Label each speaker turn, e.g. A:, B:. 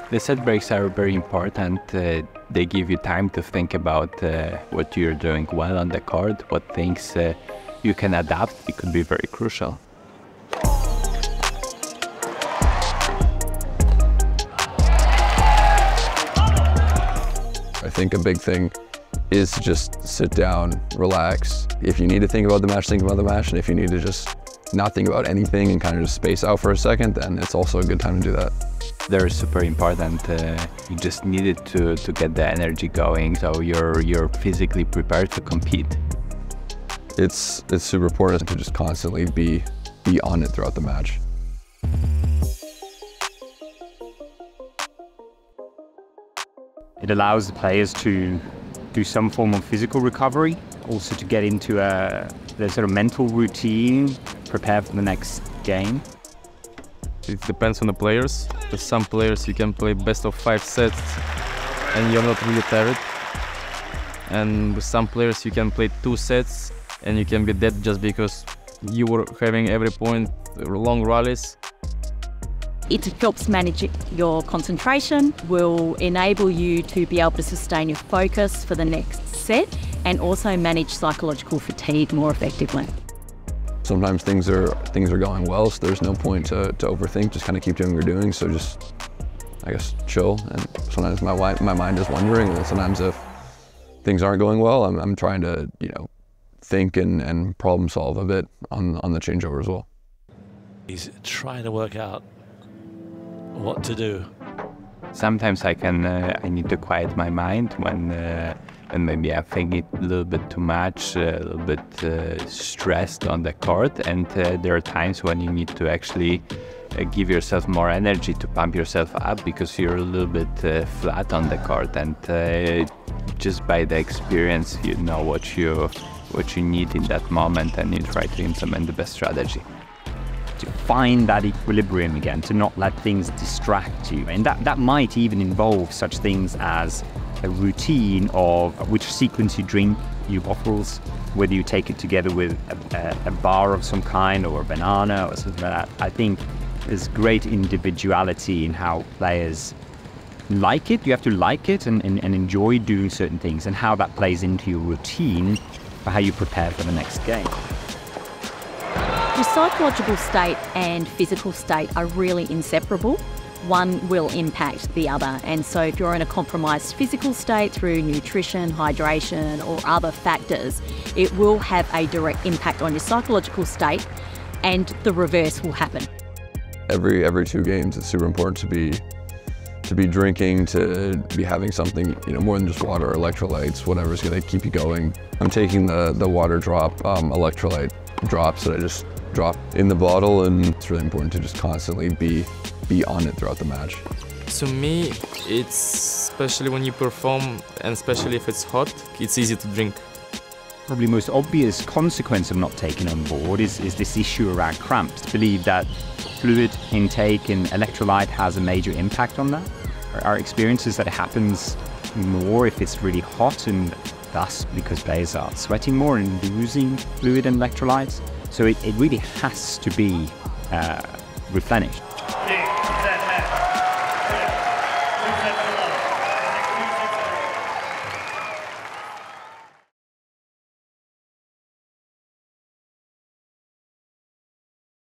A: The set breaks are very important. They give you time to think about what you're doing well on the court, what things you can adapt. It could be very crucial.
B: I think a big thing is to just sit down, relax. If you need to think about the match, think about the match. And if you need to just not think about anything and kind of just space out for a second, then it's also a good time to do that.
A: They're super important. You just need it to get the energy going, so you're physically prepared to compete.
B: It's super important to just constantly be on it throughout the match.
C: It allows the players to do some form of physical recovery, also to get into their sort of mental routine, prepare for the next game.
D: It depends on the players. With some players you can play best of 5 sets and you're not really tired. And with some players you can play 2 sets and you can be dead just because you were having every point long rallies.
E: It helps manage your concentration, will enable you to be able to sustain your focus for the next set and also manage psychological fatigue more effectively.
B: Sometimes things are going well, so there's no point to overthink, just kind of keep doing what you're doing, so just, I guess, chill. And sometimes my mind is wandering, and sometimes if things aren't going well, I'm trying to, think and problem solve a bit on the changeover as well.
F: He's trying to work out what to do.
A: Sometimes I need to quiet my mind when maybe I'm thinking a little bit too much, a little bit stressed on the court, and there are times when you need to actually give yourself more energy to pump yourself up because you're a little bit flat on the court, and just by the experience you know what you need in that moment, and you try to implement the best strategy.
C: To find that equilibrium again, to not let things distract you. And that might even involve such things as a routine of which sequence you drink your bottles, whether you take it together with a bar of some kind or a banana or something like that. I think there's great individuality in how players like it. You have to like it and enjoy doing certain things, and how that plays into your routine for how you prepare for the next game.
E: Your psychological state and physical state are really inseparable. One will impact the other, and so if you're in a compromised physical state through nutrition, hydration or other factors, it will have a direct impact on your psychological state, and the reverse will happen.
B: Every 2 games it's super important to be drinking, to be having something, more than just water, electrolytes, whatever's gonna keep you going. I'm taking the Waterdrop electrolyte drops that I just drop in the bottle, and it's really important to just constantly be on it throughout the match.
D: To me, it's especially when you perform, and especially if it's hot, it's easy to drink.
C: Probably the most obvious consequence of not taking on board is this issue around cramps. To believe that fluid intake and electrolyte has a major impact on that. Our experience is that it happens more if it's really hot, and thus because players are sweating more and losing fluid and electrolytes. So it really has to be replenished.